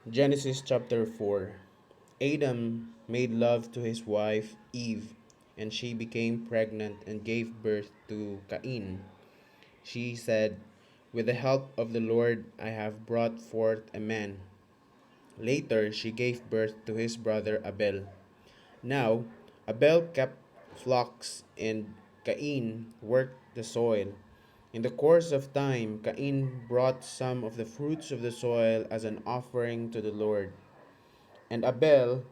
Genesis chapter 4. Adam made love to his wife Eve, and she became pregnant and gave birth to Cain. She said, "With the help of the Lord, I have brought forth a man." Later, she gave birth to his brother Abel. Now, Abel kept flocks, and Cain worked the soil. In the course of time, Cain brought some of the fruits of the soil as an offering to the Lord. And Abel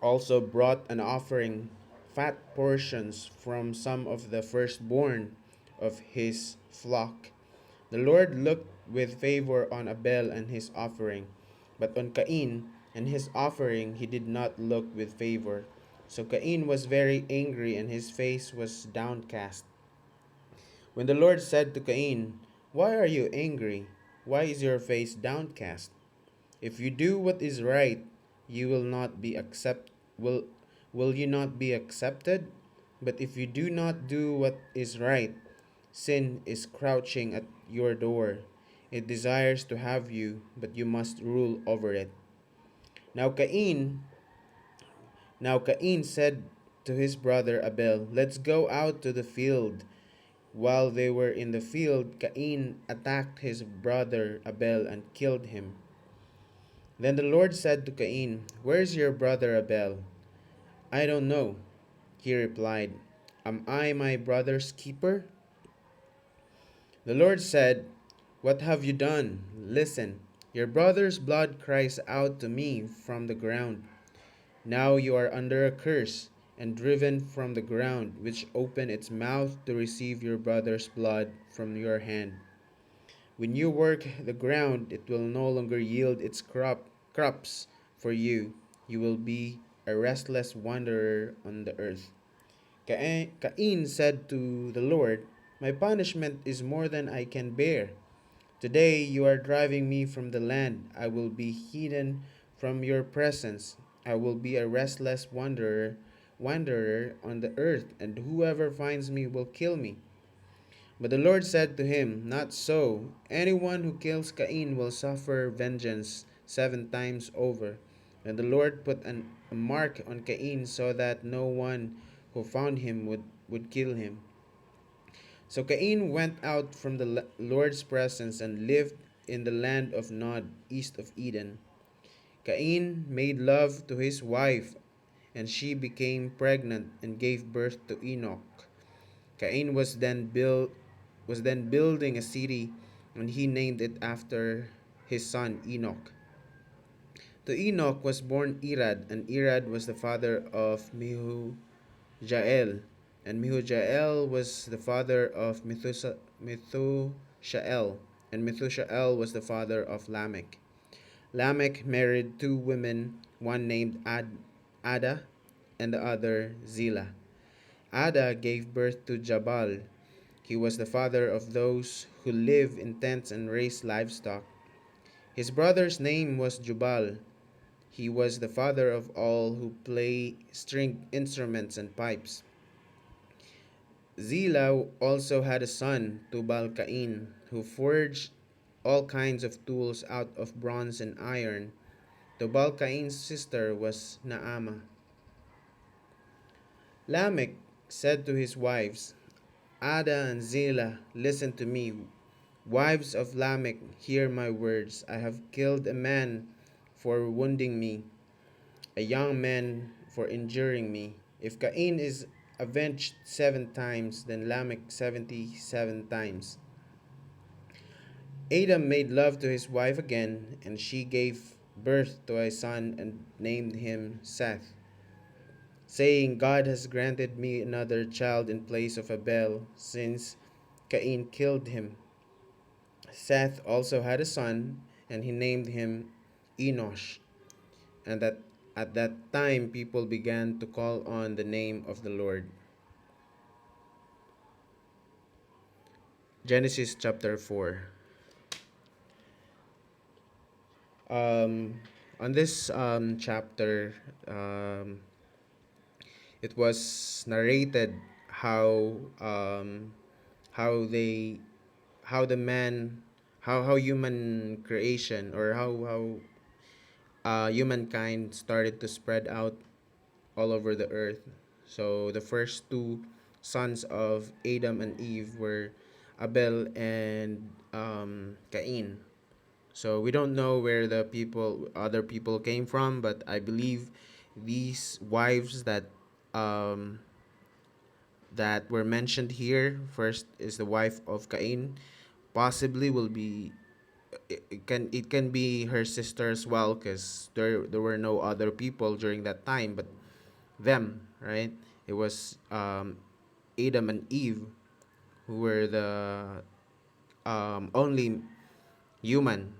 also brought an offering, fat portions from some of the firstborn of his flock. The Lord looked with favor on Abel and his offering, but on Cain and his offering he did not look with favor. So Cain was very angry and his face was downcast. When the Lord said to Cain, "Why are you angry? Why is your face downcast? If you do what is right, you will not be accept will you not be accepted? But if you do not do what is right, sin is crouching at your door. It desires to have you, but you must rule over it." Now Cain now Cain said to his brother Abel, "Let's go out to the field." While they were in the field, Cain attacked his brother Abel and killed him. Then the Lord said to Cain, "Where's your brother Abel?" "I don't know," he replied. "Am I my brother's keeper?" The Lord said, "What have you done? Listen, your brother's blood cries out to me from the ground. Now you are under a curse and driven from the ground, which opened its mouth to receive your brother's blood from your hand. When you work the ground, it will no longer yield its crops for you. You will be a restless wanderer on the earth." Cain said to the Lord, "My punishment is more than I can bear. Today you are driving me from the land. I will be hidden from your presence. I will be a restless wanderer on the earth, and whoever finds me will kill me." But the Lord said to him, "Not so. Anyone who kills Cain will suffer vengeance 7 times over." And the Lord put a mark on Cain so that no one who found him would kill him. So Cain went out from the Lord's presence and lived in the land of Nod, east of Eden. Cain made love to his wife, and she became pregnant and gave birth to Enoch. Cain was then building a city, and he named it after his son Enoch. To Enoch was born Irad, and Irad was the father of Mehujael, and Mehujael was the father of Methushael, and Methushael was the father of Lamech. Lamech married two women, one named Ada and the other Zillah. Ada gave birth to Jabal. He was the father of those who live in tents and raise livestock. His brother's name was Jubal. He was the father of all who play string instruments and pipes. Zillah also had a son, Tubal Cain, who forged all kinds of tools out of bronze and iron. Tubal Cain's sister was Naamah. Lamech said to his wives, Ada and Zillah, "Listen to me. Wives of Lamech, hear my words. I have killed a man for wounding me, a young man for injuring me. If Cain is avenged 7 times, then Lamech 77 times." Adam made love to his wife again, and she gave birth to a son and named him Seth, saying, "God has granted me another child in place of Abel, since Cain killed him." Seth also had a son, and he named him Enosh. And that at that time people began to call on the name of the Lord. Genesis chapter 4. On this chapter, it was narrated how how they how the man how human creation, or how humankind started to spread out all over the earth. So the first two sons of Adam and Eve were Abel and Cain. So we don't know where the other people came from, but I believe these wives um, that were mentioned here, first is the wife of Cain, possibly will be it can be her sister as well, because there were no other people during that time but them, right? It was Adam and Eve who were the only human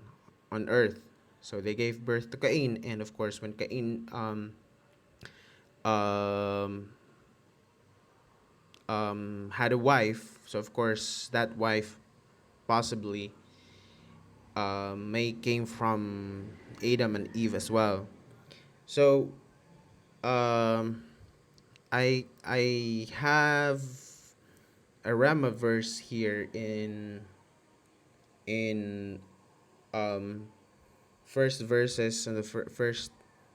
on earth. So they gave birth to Cain, and of course, when Cain um, had a wife, so of course that wife possibly may came from Adam and Eve as well. So um, I have a Rama verse here in um, first verses and the first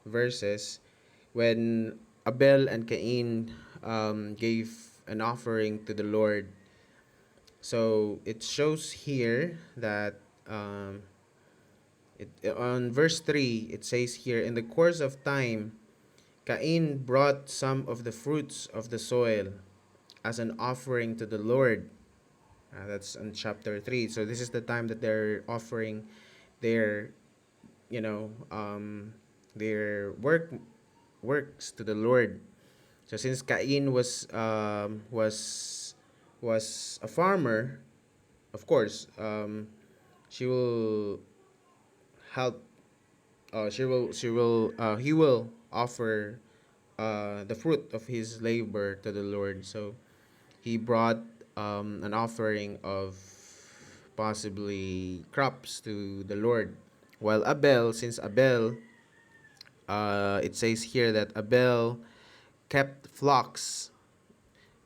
verses when Abel and Cain gave an offering to the Lord. So it shows here that on verse 3 it says here, in the course of time Cain brought some of the fruits of the soil as an offering to the Lord. That's in chapter 3. So this is the time that they're offering their, you know, their works to the Lord. So since Cain was a farmer, of course, she will help. He will offer the fruit of his labor to the Lord. So he brought an offering of possibly crops to the Lord. While Abel, since Abel, it says here that Abel kept flocks.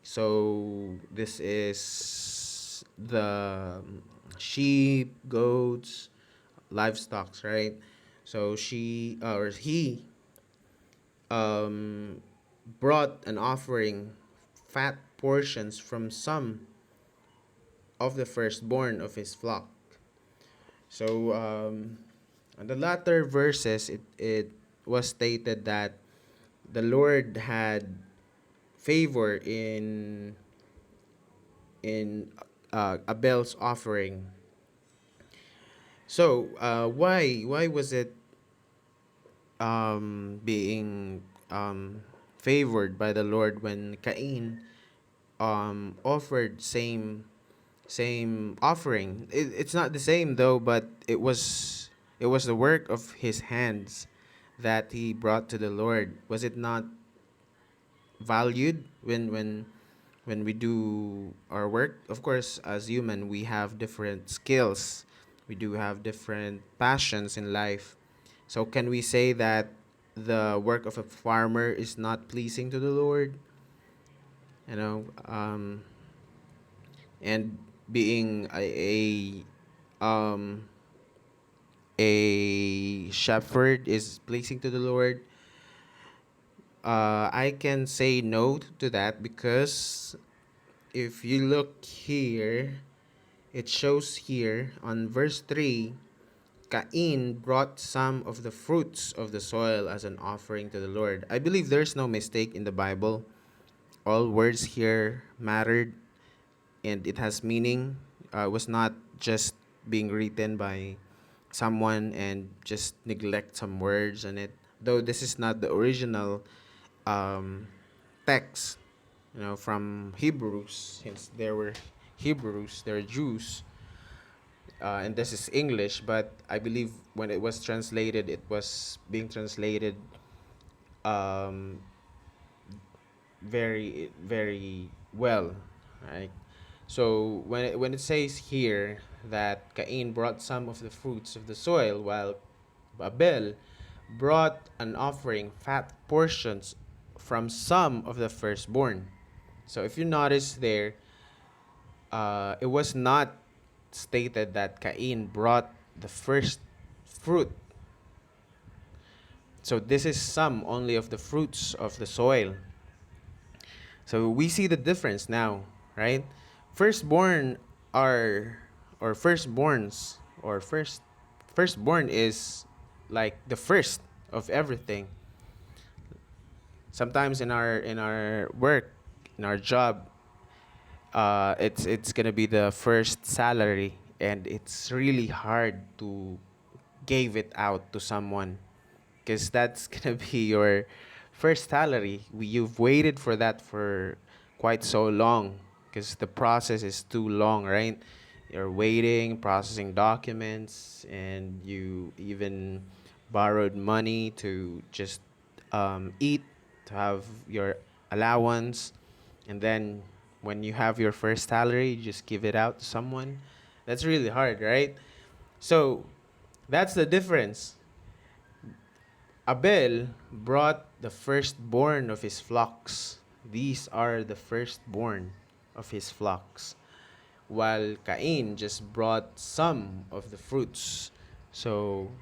So this is the sheep, goats, livestock, right? So he um, brought an offering, fat portions from some of the firstborn of his flock. So on the latter verses, it was stated that the Lord had favor in Abel's offering. So why was it being favored by the Lord when Cain offered same offering? It's not the same though, but it was the work of his hands that he brought to the Lord. Was it not valued when we do our work? Of course, as human, we have different skills. We do have different passions in life. So can we say that the work of a farmer is not pleasing to the Lord? You know, and being um, a shepherd is pleasing to the Lord. I can say no to that, because if you look here, it shows here on verse 3, Cain brought some of the fruits of the soil as an offering to the Lord. I believe there's no mistake in the Bible. All words here mattered and it has meaning. It was not just being written by someone and just neglect some words in it. Though this is not the original um, text, from Hebrews, since there were Hebrews, there are Jews, and this is English. But I believe when it was translated, it was being translated um, very very well, right? So when it says here that Cain brought some of the fruits of the soil, while Abel brought an offering, fat portions from some of the firstborn. So if you notice there, it was not stated that Cain brought the first fruit. So this is some only of the fruits of the soil. So we see the difference now, right? Firstborn are or firstborns or firstborn is like the first of everything. Sometimes in our work, in our job, it's gonna be the first salary, and it's really hard to give it out to someone because that's gonna be your first salary. You've waited for that for quite so long because the process is too long, right? You're waiting, processing documents, and you even borrowed money to just eat, to have your allowance, and then when you have your first salary, you just give it out to someone. That's really hard, right? So that's the difference. Abel brought the firstborn of his flocks. These are the firstborn of his flocks. While Cain just brought some of the fruits. So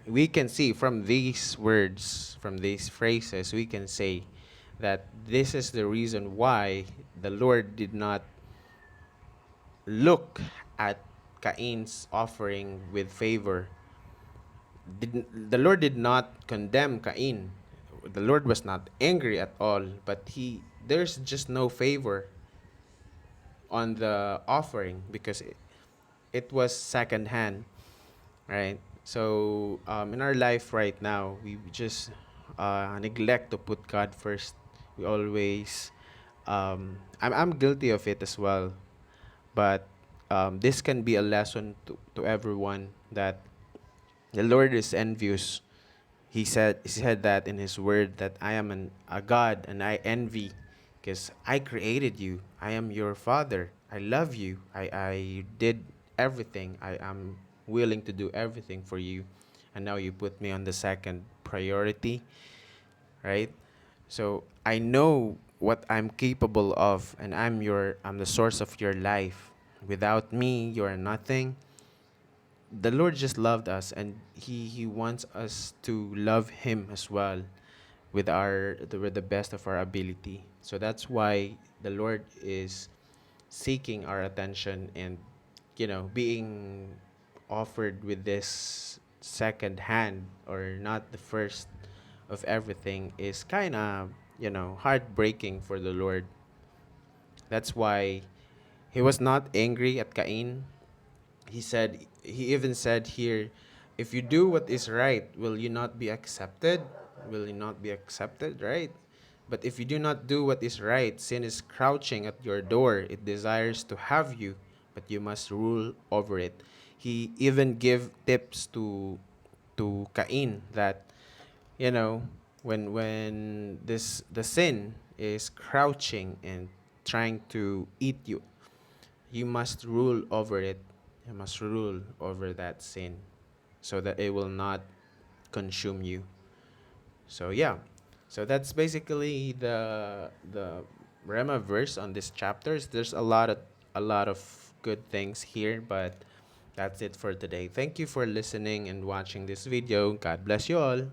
we can see from these words, from these phrases, we can say that this is the reason why the Lord did not look at Cain's offering with favor. The Lord did not condemn Cain. The Lord was not angry at all, but there's just no favor on the offering because it was second hand, right? So in our life right now, we just neglect to put God first. We always, I'm guilty of it as well, but this can be a lesson to everyone that the Lord is envious. He said that in his word that I am a God and I envy because I created you. I am your father. I love you. I did everything. I am willing to do everything for you. And now you put me on the second priority, right? So I know what I'm capable of and I'm the source of your life. Without me, you are nothing. The Lord just loved us, and He wants us to love Him as well with the best of our ability. So that's why the Lord is seeking our attention, and being offered with this second hand or not the first of everything is kind of heartbreaking for the Lord. That's why He was not angry at Cain. He even said here, if you do what is right, will you not be accepted? Will you not be accepted, right? But if you do not do what is right, sin is crouching at your door. It desires to have you, but you must rule over it. He even give tips to Cain that, you know, when the sin is crouching and trying to eat you, you must rule over it. You must rule over that sin so that it will not consume you. So yeah. So that's basically the Rema verse on this chapters. There's a lot of good things here, but that's it for today. Thank you for listening and watching this video. God bless you all.